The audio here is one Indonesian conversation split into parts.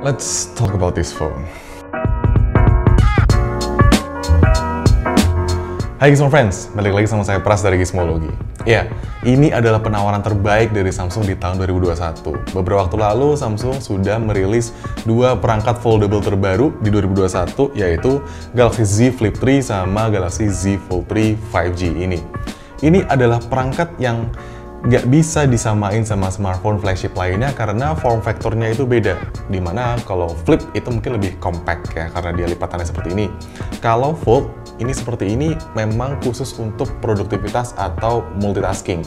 Let's talk about this phone. Hai Gizmo Friends, balik lagi sama saya Pras dari Gizmologi. Ya, ini adalah penawaran terbaik dari Samsung di tahun 2021. Beberapa waktu lalu, Samsung sudah merilis dua perangkat foldable terbaru di 2021, yaitu Galaxy Z Flip 3 sama Galaxy Z Fold 3 5G ini. Ini adalah perangkat yang nggak bisa disamain sama smartphone flagship lainnya karena form factornya itu beda. Dimana kalau Flip itu mungkin lebih compact ya, karena dia lipatannya seperti ini. Kalau Fold ini seperti ini memang khusus untuk produktivitas atau multitasking.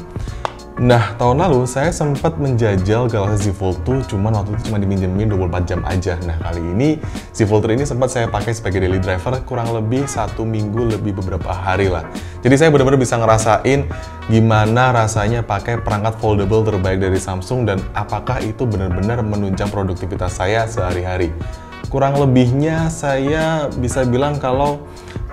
Nah, tahun lalu saya sempat menjajal Galaxy Z Fold 2, cuman waktu itu cuma diminjemin 24 jam aja. Nah, kali ini Z Fold 3 ini sempat saya pakai sebagai daily driver kurang lebih 1 minggu lebih beberapa hari lah. Jadi saya benar-benar bisa ngerasain gimana rasanya pakai perangkat foldable terbaik dari Samsung dan apakah itu benar-benar menunjang produktivitas saya sehari-hari. Kurang lebihnya saya bisa bilang kalau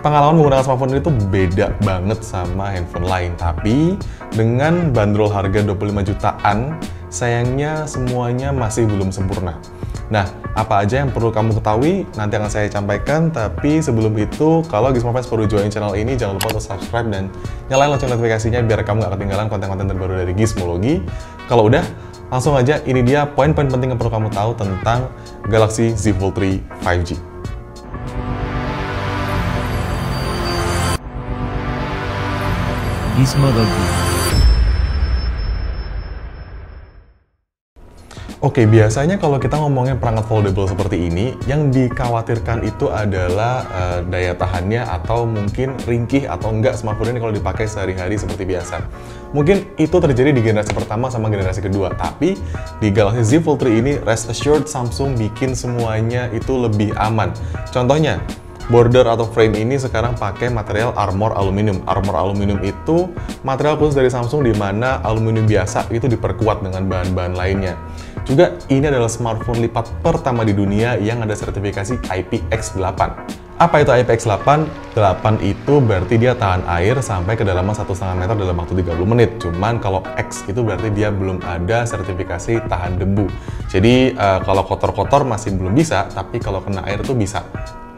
pengalaman menggunakan smartphone itu beda banget sama handphone lain. Tapi dengan bandrol harga 25 jutaan, sayangnya semuanya masih belum sempurna. Nah, apa aja yang perlu kamu ketahui nanti akan saya sampaikan. Tapi sebelum itu, kalau Gizmo Friends baru join channel ini, jangan lupa untuk subscribe dan nyalain lonceng notifikasinya biar kamu gak ketinggalan konten-konten terbaru dari Gizmologi. Kalau udah, langsung aja, ini dia poin-poin penting yang perlu kamu tahu tentang Galaxy Z Fold 3 5G. Gizmologi. Oke, biasanya kalau kita ngomongin perangkat foldable seperti ini, yang dikhawatirkan itu adalah daya tahannya atau mungkin ringkih atau enggak smartphone ini kalau dipakai sehari-hari seperti biasa. Mungkin itu terjadi di generasi pertama sama generasi kedua, tapi di Galaxy Z Fold 3 ini, rest assured Samsung bikin semuanya itu lebih aman. Contohnya, border atau frame ini sekarang pakai material Armor Aluminium. Armor Aluminium itu material khusus dari Samsung di mana aluminium biasa itu diperkuat dengan bahan-bahan lainnya. Juga ini adalah smartphone lipat pertama di dunia yang ada sertifikasi IPX8. Apa itu IPX8? 8 itu berarti dia tahan air sampai kedalaman 1,5 meter dalam waktu 30 menit. Cuman kalau X itu berarti dia belum ada sertifikasi tahan debu. Jadi kalau kotor-kotor masih belum bisa, tapi kalau kena air tuh bisa.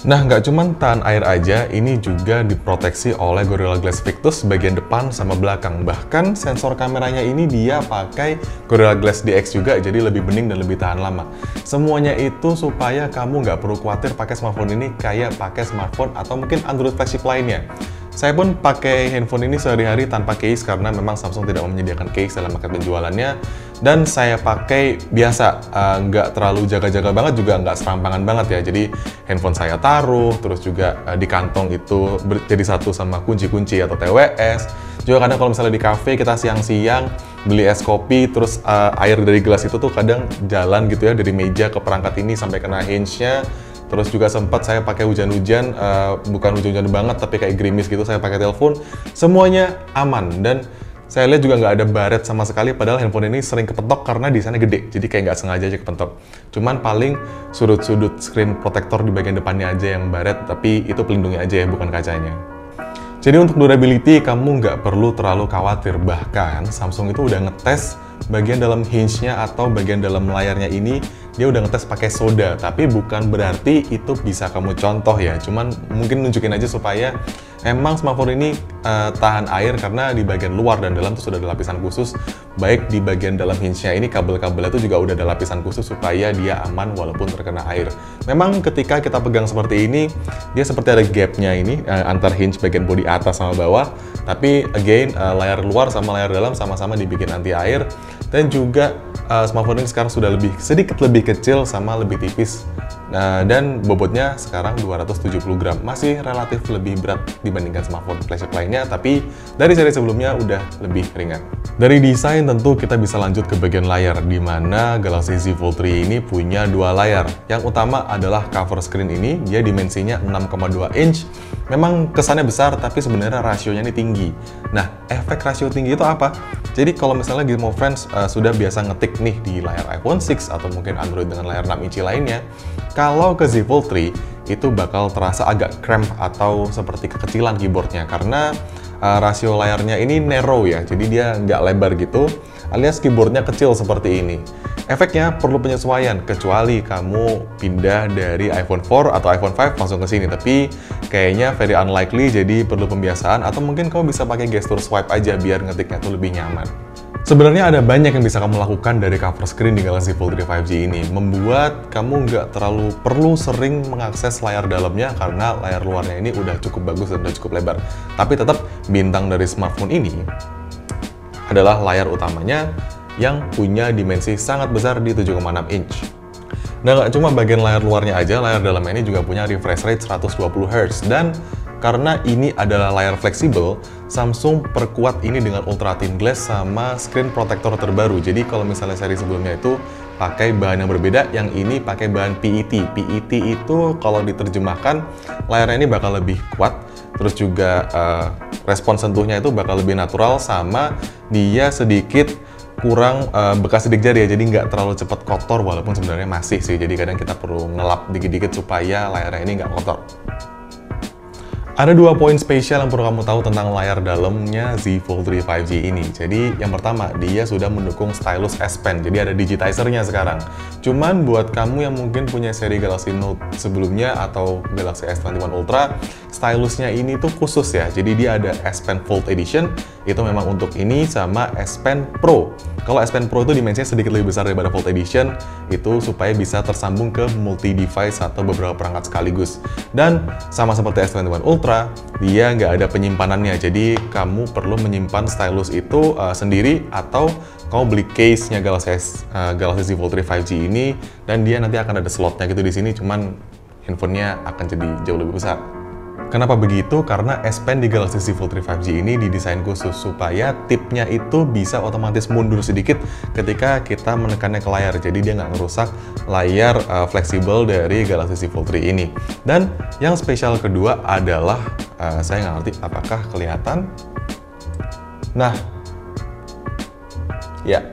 Nah, nggak cuma tahan air aja, ini juga diproteksi oleh Gorilla Glass Victus bagian depan sama belakang. Bahkan sensor kameranya ini dia pakai Gorilla Glass DX juga, jadi lebih bening dan lebih tahan lama. Semuanya itu supaya kamu nggak perlu khawatir pakai smartphone ini kayak pakai smartphone atau mungkin Android flagship lainnya. Saya pun pakai handphone ini sehari-hari tanpa case karena memang Samsung tidak menyediakan case dalam paket penjualannya. Dan saya pakai biasa, nggak terlalu jaga-jaga banget juga nggak serampangan banget ya. Jadi handphone saya taruh, terus juga di kantong itu jadi satu sama kunci-kunci atau TWS. Juga kadang kalau misalnya di cafe kita siang-siang beli es kopi, terus air dari gelas itu tuh kadang jalan gitu ya dari meja ke perangkat ini sampai kena hinge-nya. Terus juga sempat saya pakai hujan-hujan, bukan hujan-hujan banget tapi kayak gerimis gitu, saya pakai telepon. Semuanya aman dan saya lihat juga nggak ada baret sama sekali, padahal handphone ini sering kepentok karena desainnya gede, jadi kayak nggak sengaja aja kepentok. Cuman paling sudut-sudut screen protector di bagian depannya aja yang baret, tapi itu pelindungnya aja ya, bukan kacanya. Jadi untuk durability, kamu nggak perlu terlalu khawatir. Bahkan Samsung itu udah ngetes bagian dalam hinge-nya atau bagian dalam layarnya ini, dia udah ngetes pakai soda, tapi bukan berarti itu bisa kamu contoh ya. Cuman mungkin nunjukin aja supaya emang smartphone ini tahan air karena di bagian luar dan dalam itu sudah ada lapisan khusus. Baik di bagian dalam hinge-nya ini, kabel-kabelnya itu juga udah ada lapisan khusus supaya dia aman walaupun terkena air. Memang ketika kita pegang seperti ini, dia seperti ada gap-nya ini antar hinge bagian bodi atas sama bawah. Tapi again, layar luar sama layar dalam sama-sama dibikin anti air. Dan juga smartphone ini sekarang sudah sedikit lebih kecil sama lebih tipis. Dan bobotnya sekarang 270 gram. Masih relatif lebih berat dibandingkan smartphone flagship lainnya, tapi dari seri sebelumnya udah lebih ringan. Dari desain tentu kita bisa lanjut ke bagian layar, di mana Galaxy Z Fold 3 ini punya dua layar. Yang utama adalah cover screen ini, dia dimensinya 6,2 inch. Memang kesannya besar, tapi sebenarnya rasionya ini tinggi. Nah, efek rasio tinggi itu apa? Jadi kalau misalnya Gizmo Friends sudah biasa ngetik nih di layar iPhone 6 atau mungkin Android dengan layar 6 inci lainnya, kalau ke Z Fold 3 itu bakal terasa agak cramp atau seperti kekecilan keyboardnya karena rasio layarnya ini narrow ya, jadi dia nggak lebar gitu. alias keyboardnya kecil seperti ini. Efeknya perlu penyesuaian, kecuali kamu pindah dari iPhone 4 atau iPhone 5 langsung ke sini. Tapi kayaknya very unlikely, jadi perlu pembiasaan. Atau mungkin kamu bisa pakai gestur swipe aja biar ngetiknya tuh lebih nyaman. Sebenarnya ada banyak yang bisa kamu lakukan dari cover screen di Galaxy Fold 3 5G ini, membuat kamu nggak terlalu perlu sering mengakses layar dalamnya karena layar luarnya ini udah cukup bagus dan udah cukup lebar. Tapi tetap bintang dari smartphone ini adalah layar utamanya yang punya dimensi sangat besar di 7,6 inch. Nah, nggak cuma bagian layar luarnya aja, layar dalamnya ini juga punya refresh rate 120 Hz. Dan karena ini adalah layar fleksibel, Samsung perkuat ini dengan ultra thin glass sama screen protector terbaru. Jadi kalau misalnya seri sebelumnya itu pakai bahan yang berbeda, yang ini pakai bahan PET. PET itu kalau diterjemahkan, layarnya ini bakal lebih kuat, terus juga respon sentuhnya itu bakal lebih natural, sama dia sedikit kurang bekas sidik jari ya, jadi nggak terlalu cepat kotor, walaupun sebenarnya masih sih, jadi kadang kita perlu ngelap dikit-dikit supaya layarnya ini nggak kotor. Ada dua poin spesial yang perlu kamu tahu tentang layar dalamnya Z Fold 3 5G ini. Jadi yang pertama, dia sudah mendukung stylus S Pen, jadi ada digitizer-nya sekarang. Cuman buat kamu yang mungkin punya seri Galaxy Note sebelumnya atau Galaxy S21 Ultra, stylusnya ini tuh khusus ya. Jadi dia ada S Pen Fold Edition, itu memang untuk ini, sama S Pen Pro. Kalau S Pen Pro itu dimensinya sedikit lebih besar daripada Fold Edition, itu supaya bisa tersambung ke multi-device atau beberapa perangkat sekaligus. Dan sama seperti S21 Ultra, dia nggak ada penyimpanannya, jadi kamu perlu menyimpan stylus itu sendiri, atau kamu beli case-nya Galaxy Z Fold 3 5G ini, dan dia nanti akan ada slotnya gitu di sini, cuman handphonenya akan jadi jauh lebih besar. Kenapa begitu? Karena S Pen di Galaxy Z Fold 3 5G ini didesain khusus supaya tipnya itu bisa otomatis mundur sedikit ketika kita menekannya ke layar. Jadi dia nggak ngerusak layar fleksibel dari Galaxy Z Fold 3 ini. Dan yang spesial kedua adalah, saya nggak ngerti apakah kelihatan. Nah, ya,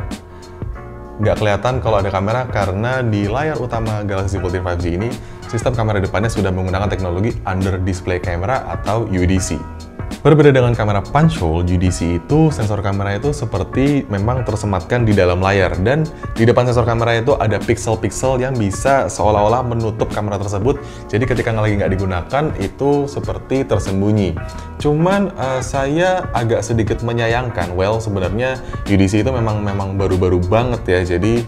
nggak kelihatan kalau ada kamera karena di layar utama Galaxy Z Fold 3 5G ini sistem kamera depannya sudah menggunakan teknologi Under Display Camera atau UDC. Berbeda dengan kamera punch hole, UDC itu sensor kamera itu seperti memang tersematkan di dalam layar, dan di depan sensor kamera itu ada pixel-pixel yang bisa seolah-olah menutup kamera tersebut. Jadi ketika lagi nggak digunakan itu seperti tersembunyi. Cuman saya agak sedikit menyayangkan, sebenarnya UDC itu memang baru-baru banget ya. Jadi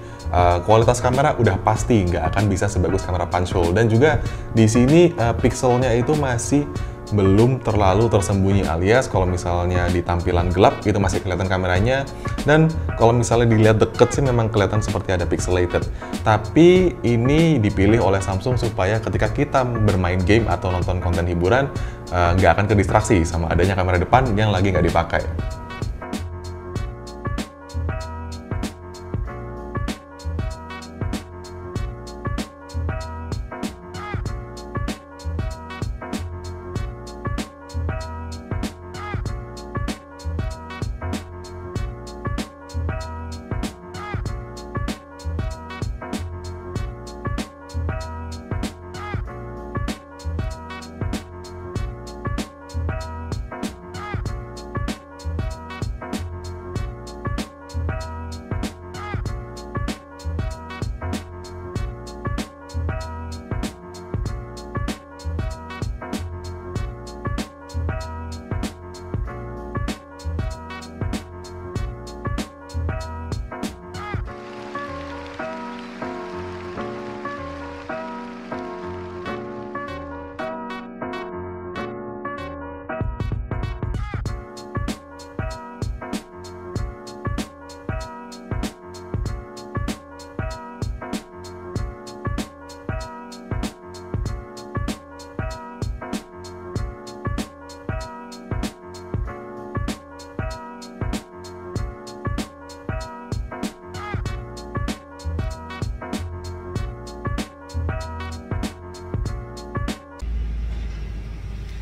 kualitas kamera udah pasti nggak akan bisa sebagus kamera punch hole, dan juga di sini pixelnya itu masih belum terlalu tersembunyi, alias kalau misalnya di tampilan gelap itu masih kelihatan kameranya, dan kalau misalnya dilihat deket sih memang kelihatan seperti ada pixelated. Tapi ini dipilih oleh Samsung supaya ketika kita bermain game atau nonton konten hiburan nggak akan kedistraksi sama adanya kamera depan yang lagi nggak dipakai.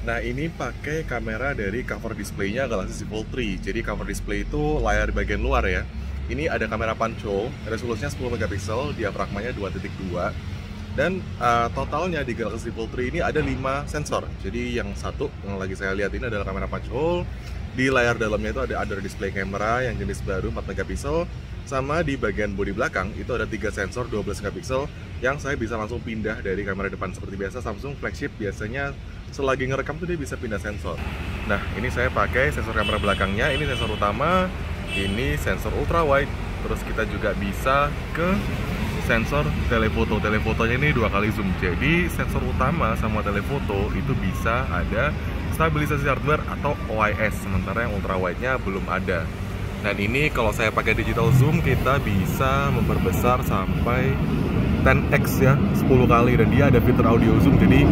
Nah, ini pakai kamera dari cover display-nya Galaxy Z Fold 3. Jadi cover display itu layar di bagian luar ya. Ini ada kamera punch hole, resolusinya 10 megapiksel, diafragmanya 2.2. Dan totalnya di Galaxy Fold 3 ini ada 5 sensor. Jadi yang satu yang lagi saya lihat ini adalah kamera punch hole. Di layar dalamnya itu ada under display camera yang jenis baru 4 megapiksel. Sama di bagian bodi belakang itu ada 3 sensor 12 megapiksel yang saya bisa langsung pindah dari kamera depan. Seperti biasa Samsung flagship biasanya selagi ngerekam tuh dia bisa pindah sensor. Nah, ini saya pakai sensor kamera belakangnya, ini sensor utama, ini sensor ultra wide. Terus kita juga bisa ke sensor telefoto. Telefotonya ini 2 kali zoom. Jadi sensor utama sama telefoto itu bisa ada stabilisasi hardware atau OIS, sementara yang ultra wide-nya belum ada. Dan ini kalau saya pakai digital zoom kita bisa memperbesar sampai 10x ya, 10 kali, dan dia ada fitur audio zoom, jadi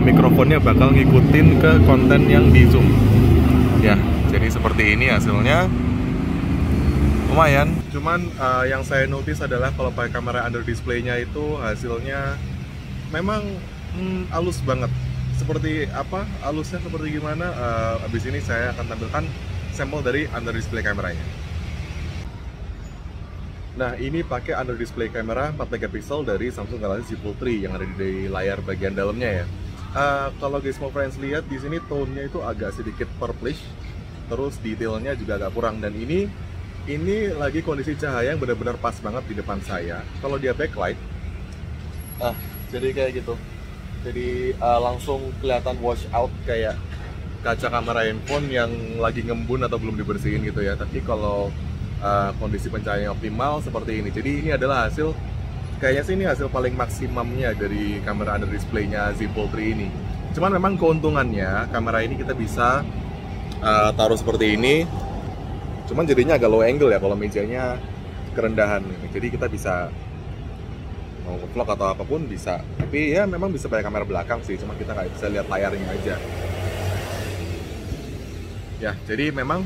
mikrofonnya bakal ngikutin ke konten yang di zoom. Ya, jadi seperti ini hasilnya. Lumayan. Cuman yang saya notice adalah kalau pakai kamera under display-nya itu hasilnya memang halus banget. Seperti apa halusnya, seperti gimana, abis ini saya akan tampilkan sampel dari under display kameranya. Nah, ini pakai under display kamera 4 megapiksel dari Samsung Galaxy Z Fold 3 yang ada di layar bagian dalamnya ya. Kalau guys mau friends lihat di sini tone-nya itu agak sedikit purplish, terus detailnya juga agak kurang, dan ini lagi kondisi cahaya yang benar-benar pas banget di depan saya. Kalau dia backlight, jadi kayak gitu. Jadi langsung kelihatan wash out kayak kaca kamera handphone yang lagi ngembun atau belum dibersihin gitu ya. Tapi kalau kondisi pencahayaan optimal seperti ini. Jadi ini adalah hasil, kayaknya sih ini hasil paling maksimumnya dari kamera under display-nya Z Fold 3 ini. Cuman memang keuntungannya kamera ini kita bisa taruh seperti ini. Cuman jadinya agak low angle ya kalau mejanya kerendahan. Jadi kita bisa mau vlog atau apapun bisa, tapi ya memang bisa pakai kamera belakang sih, cuma kita nggak bisa lihat layarnya aja ya. Jadi memang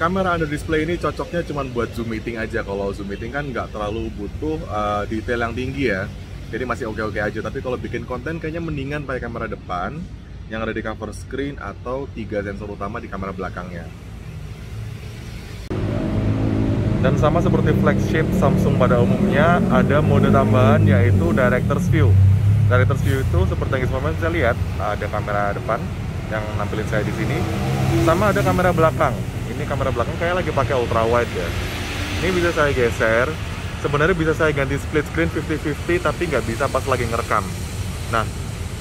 kamera under display ini cocoknya cuma buat zoom meeting aja. Kalau zoom meeting kan nggak terlalu butuh detail yang tinggi ya, jadi masih oke-oke aja. Tapi kalau bikin konten kayaknya mendingan pakai kamera depan yang ada di cover screen atau 3 sensor utama di kamera belakangnya. Dan sama seperti flagship Samsung pada umumnya, ada mode tambahan yaitu Director's View. Director's View itu seperti yang bisa lihat, ada kamera depan yang nampilin saya di sini, sama ada kamera belakang. Ini kamera belakang kayak lagi pakai ultra wide ya. Ini bisa saya geser. Sebenarnya bisa saya ganti split screen 50-50, tapi nggak bisa pas lagi ngerekam. Nah,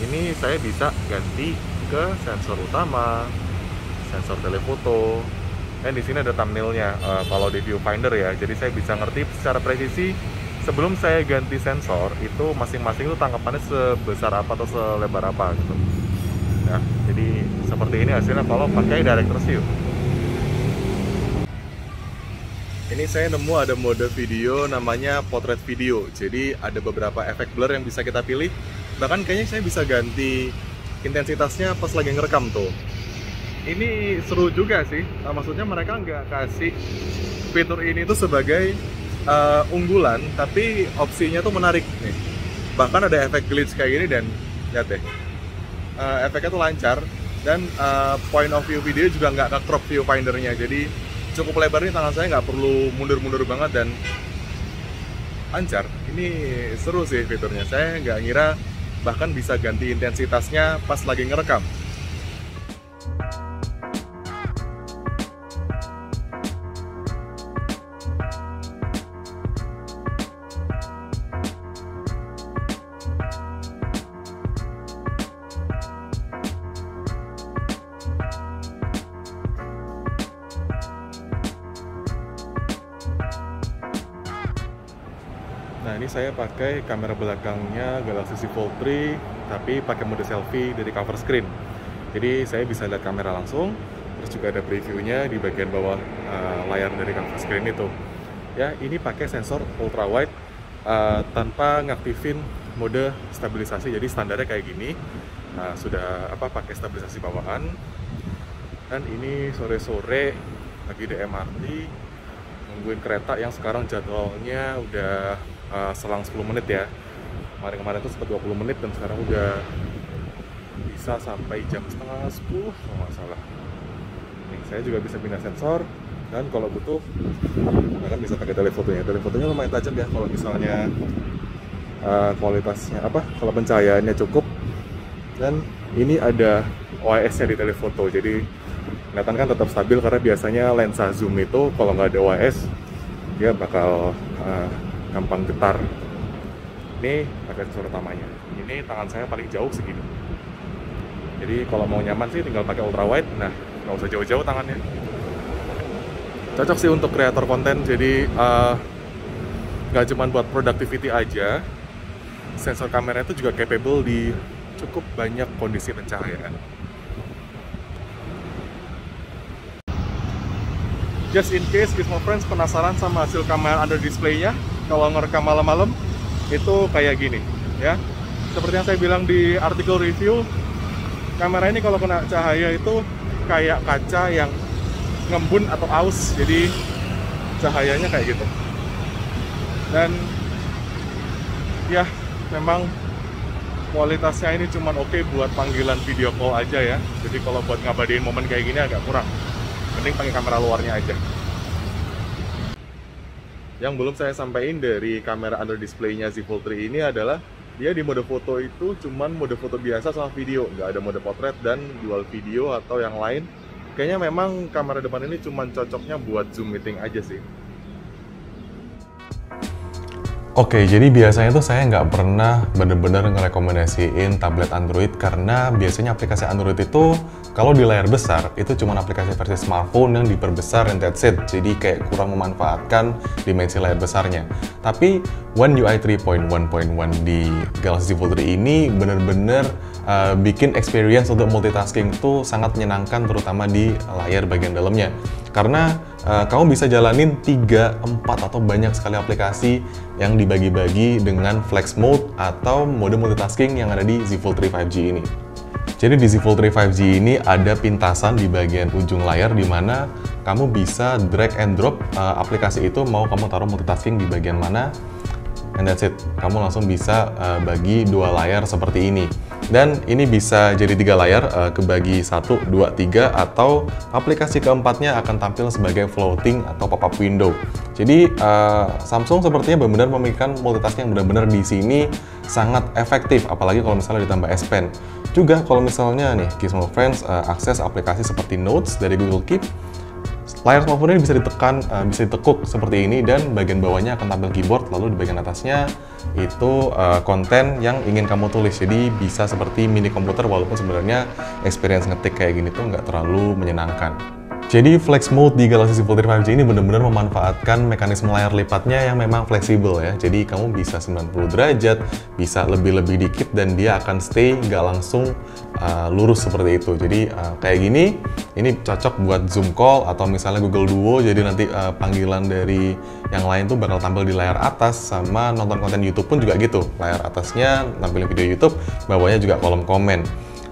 ini saya bisa ganti ke sensor utama, sensor telefoto. Dan di sini ada thumbnailnya kalau di viewfinder ya, jadi saya bisa ngerti secara presisi sebelum saya ganti sensor itu masing-masing itu tangkapannya sebesar apa atau selebar apa gitu. Nah, jadi seperti ini hasilnya kalau pakai Director's View. Ini saya nemu ada mode video namanya portrait video, jadi ada beberapa efek blur yang bisa kita pilih. Bahkan kayaknya saya bisa ganti intensitasnya pas lagi ngerekam tuh. Ini seru juga sih, maksudnya mereka nggak kasih fitur ini tuh sebagai unggulan, tapi opsinya tuh menarik nih. Bahkan ada efek glitch kayak gini, dan lihat deh, efeknya tuh lancar, dan point of view video juga nggak ke-crop viewfindernya, jadi cukup lebar nih tangan saya, nggak perlu mundur-mundur banget dan lancar. Ini seru sih fiturnya, saya nggak ngira bahkan bisa ganti intensitasnya pas lagi ngerekam. Nah, ini saya pakai kamera belakangnya Galaxy Z Fold 3, tapi pakai mode selfie dari cover screen. Jadi saya bisa lihat kamera langsung, terus juga ada previewnya di bagian bawah layar dari cover screen itu. Ya, ini pakai sensor ultra wide tanpa ngaktifin mode stabilisasi. Jadi standarnya kayak gini, sudah pakai stabilisasi bawaan. Dan ini sore-sore lagi di MRT, nungguin kereta yang sekarang jadwalnya udah selang 10 menit ya. Kemarin tuh sempat 20 menit dan sekarang udah bisa sampai jam setengah 10 kalau nggak salah. Nih, saya juga bisa pindah sensor, dan kalau butuh bahkan bisa pakai telefotonya. Telefotonya lumayan tajam ya, kalau misalnya kualitasnya kalau pencahayaannya cukup. Dan ini ada OIS-nya di telefoto, jadi kelihatan kan tetap stabil, karena biasanya lensa zoom itu kalau nggak ada OIS dia bakal gampang getar. Ini pakai sensor utamanya. Ini tangan saya paling jauh segini. Jadi kalau mau nyaman sih tinggal pakai ultra wide. Nah, nggak usah jauh-jauh tangannya. Cocok sih untuk kreator konten. Jadi nggak cuma buat productivity aja. Sensor kamera itu juga capable di cukup banyak kondisi pencahayaan. Just in case Gizmo Friends penasaran sama hasil kamera under display-nya, kalau ngerekam malam-malam itu kayak gini ya. Seperti yang saya bilang di artikel review, kamera ini kalau kena cahaya itu kayak kaca yang ngembun atau aus, jadi cahayanya kayak gitu. Dan ya memang kualitasnya ini cuman oke buat panggilan video call aja ya. Jadi kalau buat ngabadiin momen kayak gini agak kurang. Mending pakai kamera luarnya aja. Yang belum saya sampaikan dari kamera under display-nya Z Fold 3 ini adalah dia di mode foto itu cuman mode foto biasa sama video, nggak ada mode potret dan dual video atau yang lain. Kayaknya memang kamera depan ini cuman cocoknya buat Zoom meeting aja sih. Oke, jadi biasanya tuh saya nggak pernah bener-bener ngerekomendasiin tablet Android karena biasanya aplikasi Android itu kalau di layar besar itu cuma aplikasi versi smartphone yang diperbesar and that's it. Jadi kayak kurang memanfaatkan dimensi layar besarnya. Tapi One UI 3.1.1 di Galaxy Z Fold 3 ini bener-bener bikin experience untuk multitasking itu sangat menyenangkan, terutama di layar bagian dalamnya. Karena kamu bisa jalanin 3, 4 atau banyak sekali aplikasi yang dibagi-bagi dengan flex mode atau mode multitasking yang ada di Z Fold 3 5G ini. Jadi di Z Fold 3 5G ini ada pintasan di bagian ujung layar di mana kamu bisa drag and drop aplikasi itu mau kamu taruh multitasking di bagian mana. And that's it, kamu langsung bisa bagi 2 layar seperti ini. Dan ini bisa jadi 3 layar, kebagi 1, 2, 3, atau aplikasi keempatnya akan tampil sebagai floating atau pop-up window. Jadi Samsung sepertinya benar-benar memikirkan multitasking yang benar-benar di sini sangat efektif, apalagi kalau misalnya ditambah S Pen. Juga kalau misalnya nih, Gizmo Friends akses aplikasi seperti Notes dari Google Keep, layar smartphone ini bisa ditekan, bisa ditekuk seperti ini, dan bagian bawahnya akan tampil keyboard, lalu di bagian atasnya itu konten yang ingin kamu tulis. Jadi bisa seperti mini komputer, walaupun sebenarnya experience ngetik kayak gini tuh nggak terlalu menyenangkan. Jadi flex mode di Galaxy Z Fold 3 5G ini benar-benar memanfaatkan mekanisme layar lipatnya yang memang fleksibel ya. Jadi kamu bisa 90 derajat, bisa lebih-lebih dikit, dan dia akan stay nggak langsung lurus seperti itu. Jadi kayak gini, ini cocok buat Zoom call atau misalnya Google Duo. Jadi nanti panggilan dari yang lain tuh bakal tampil di layar atas, sama nonton konten YouTube pun juga gitu. Layar atasnya tampilin video YouTube, bawahnya juga kolom komen.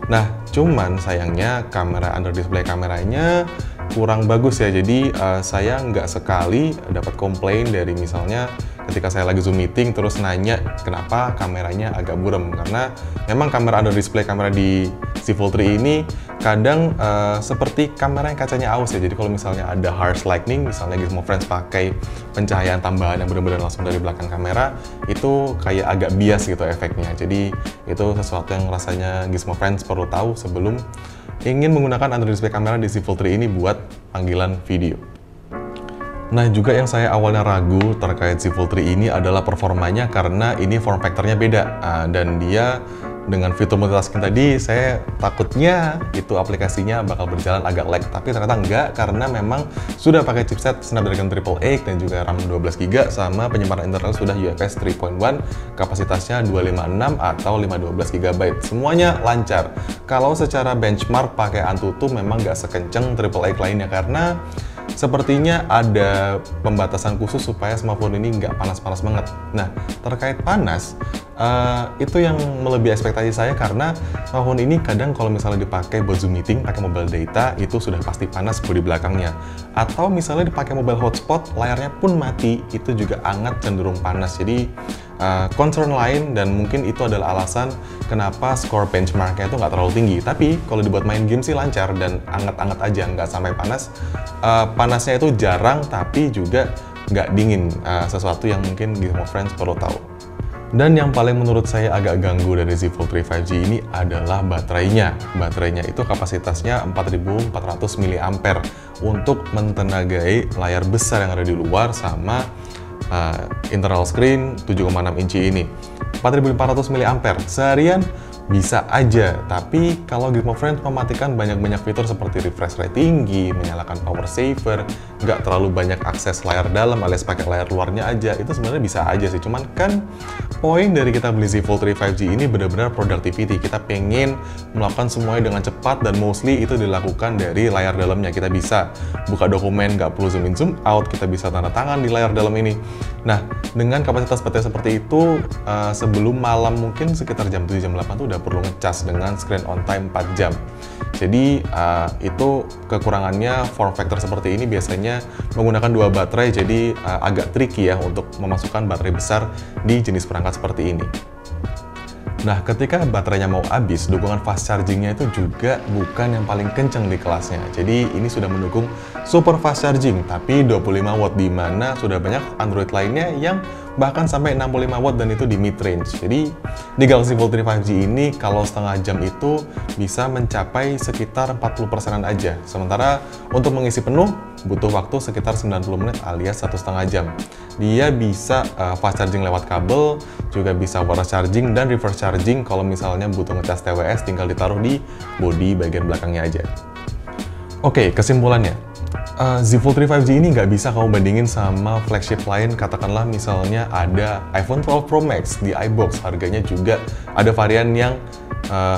Nah, cuman sayangnya kamera under display kameranya kurang bagus ya. Jadi saya nggak sekali dapat komplain dari misalnya ketika saya lagi Zoom meeting terus nanya kenapa kameranya agak buram, karena memang kamera under display kamera di Z Fold 3 ini kadang seperti kamera yang kacanya aus ya. Jadi kalau misalnya ada harsh lighting, misalnya Gizmo Friends pakai pencahayaan tambahan yang benar-benar langsung dari belakang kamera, itu kayak agak bias gitu efeknya. Jadi itu sesuatu yang rasanya Gizmo Friends perlu tahu sebelum ingin menggunakan under display kamera di Z Fold 3 ini buat panggilan video. Nah, juga yang saya awalnya ragu terkait Z Fold 3 ini adalah performanya, karena ini form factor-nya beda. Dan dia dengan fitur multitasking tadi, saya takutnya itu aplikasinya bakal berjalan agak lag. Tapi ternyata enggak, karena memang sudah pakai chipset Snapdragon 888 dan juga RAM 12GB, sama penyimpanan internal sudah UFS 3.1, kapasitasnya 256 atau 512GB. Semuanya lancar. Kalau secara benchmark pakai Antutu memang nggak sekenceng AAA lainnya, karena sepertinya ada pembatasan khusus supaya smartphone ini nggak panas-panas banget. Nah, terkait panas, itu yang melebihi ekspektasi saya, karena smartphone ini kadang kalau misalnya dipakai buat Zoom meeting, pakai mobile data, itu sudah pasti panas bodi belakangnya. Atau misalnya dipakai mobile hotspot, layarnya pun mati, itu juga hangat, cenderung panas. Jadi concern lain, dan mungkin itu adalah alasan kenapa skor benchmarknya itu nggak terlalu tinggi. Tapi kalau dibuat main game sih lancar dan anget-anget aja, nggak sampai panas. Panasnya itu jarang, tapi juga nggak dingin, sesuatu yang mungkin Gizmo Friends perlu tahu. Dan yang paling menurut saya agak ganggu dari Z Fold 3 5G ini adalah baterainya. Baterainya itu kapasitasnya 4400 mAh untuk mentenagai layar besar yang ada di luar sama internal screen 7,6 inci ini. 4400 mAh seharian bisa aja, tapi kalau Gizmo Friends mematikan banyak-banyak fitur seperti refresh rate tinggi, menyalakan power saver, nggak terlalu banyak akses layar dalam alias pakai layar luarnya aja, itu sebenarnya bisa aja sih. Cuman kan poin dari kita beli Z Fold 3 5G ini benar-benar productivity. Kita pengen melakukan semuanya dengan cepat dan mostly itu dilakukan dari layar dalamnya. Kita bisa buka dokumen, nggak perlu zoom in zoom out, kita bisa tanda tangan di layar dalam ini. Nah, dengan kapasitas baterai seperti itu, sebelum malam mungkin sekitar jam 7 jam 8 tuh udah perlu ngecas dengan screen on time 4 jam. Jadi itu kekurangannya form factor seperti ini biasanya menggunakan dua baterai, jadi agak tricky ya untuk memasukkan baterai besar di jenis perangkat seperti ini. Nah, ketika baterainya mau habis, dukungan fast chargingnya itu juga bukan yang paling kenceng di kelasnya. Jadi ini sudah mendukung super fast charging, tapi 25 watt, di mana sudah banyak Android lainnya yang bahkan sampai 65 watt dan itu di mid range. Jadi di Galaxy Fold 3 5G ini kalau setengah jam itu bisa mencapai sekitar 40%-an aja. Sementara untuk mengisi penuh butuh waktu sekitar 90 menit alias 1,5 jam. Dia bisa fast charging lewat kabel, juga bisa wireless charging dan reverse charging kalau misalnya butuh ngecas TWS tinggal ditaruh di bodi bagian belakangnya aja. Oke, kesimpulannya. Z Fold 3 5G ini nggak bisa kamu bandingin sama flagship lain, katakanlah misalnya ada iPhone 12 Pro Max di iBox, harganya juga ada varian yang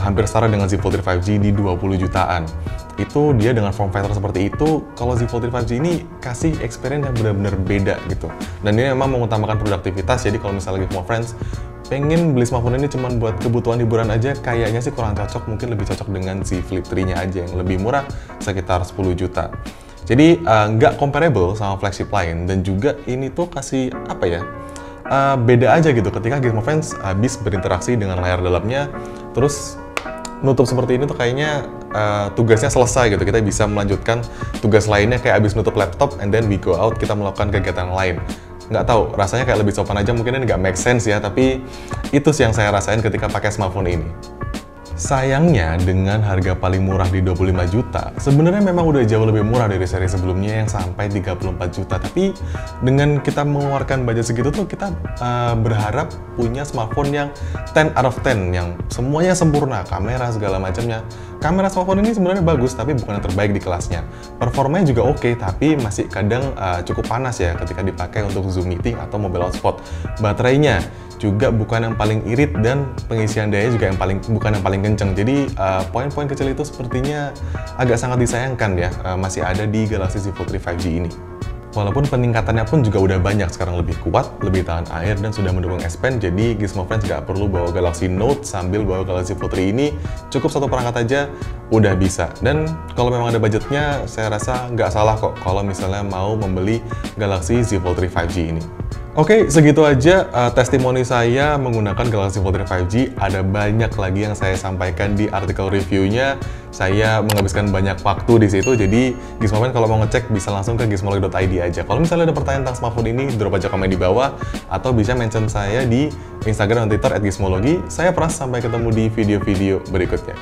hampir setara dengan Z Fold 3 5G di 20 jutaan. Itu dia dengan form factor seperti itu, kalau Z Fold 3 5G ini kasih experience yang benar-benar beda gitu. Dan ini memang mengutamakan produktivitas, jadi kalau misalnya Gizmo Friends pengen beli smartphone ini cuma buat kebutuhan hiburan aja, kayaknya sih kurang cocok, mungkin lebih cocok dengan Z Flip 3-nya aja yang lebih murah, sekitar 10 juta. Jadi nggak comparable sama flagship lain, dan juga ini tuh kasih apa ya, beda aja gitu ketika Gizmo Friends habis berinteraksi dengan layar dalamnya, terus nutup seperti ini tuh kayaknya tugasnya selesai gitu. Kita bisa melanjutkan tugas lainnya kayak habis nutup laptop and then we go out, kita melakukan kegiatan lain. Nggak tahu, rasanya kayak lebih sopan aja, mungkin ini nggak make sense ya, tapi itu sih yang saya rasain ketika pakai smartphone ini. Sayangnya, dengan harga paling murah di 25 juta, sebenarnya memang udah jauh lebih murah dari seri sebelumnya yang sampai 34 juta. Tapi dengan kita mengeluarkan budget segitu tuh, kita berharap punya smartphone yang 10 out of 10, yang semuanya sempurna, kamera segala macamnya. Kamera smartphone ini sebenarnya bagus, tapi bukan yang terbaik di kelasnya. Performanya juga oke, tapi masih kadang cukup panas ya ketika dipakai untuk Zoom meeting atau mobile hotspot. Baterainya juga bukan yang paling irit, dan pengisian daya juga bukan yang paling kenceng. Jadi poin-poin kecil itu sepertinya agak sangat disayangkan ya, masih ada di Galaxy Z Fold 3 5G ini. Walaupun peningkatannya pun juga udah banyak, sekarang lebih kuat, lebih tahan air, dan sudah mendukung S Pen, jadi Gizmo Friends nggak perlu bawa Galaxy Note sambil bawa Galaxy Fold 3 ini, cukup satu perangkat aja udah bisa. Dan kalau memang ada budgetnya, saya rasa nggak salah kok kalau misalnya mau membeli Galaxy Z Fold 3 5G ini. Oke, segitu aja testimoni saya menggunakan Galaxy Fold 3 5G. Ada banyak lagi yang saya sampaikan di artikel reviewnya. Saya menghabiskan banyak waktu di situ, jadi Gizmo Friends kalau mau ngecek bisa langsung ke gizmologi.id aja. Kalau misalnya ada pertanyaan tentang smartphone ini, drop aja komen di bawah, atau bisa mention saya di Instagram dan Twitter @gizmologi. Saya Pras, sampai ketemu di video-video berikutnya.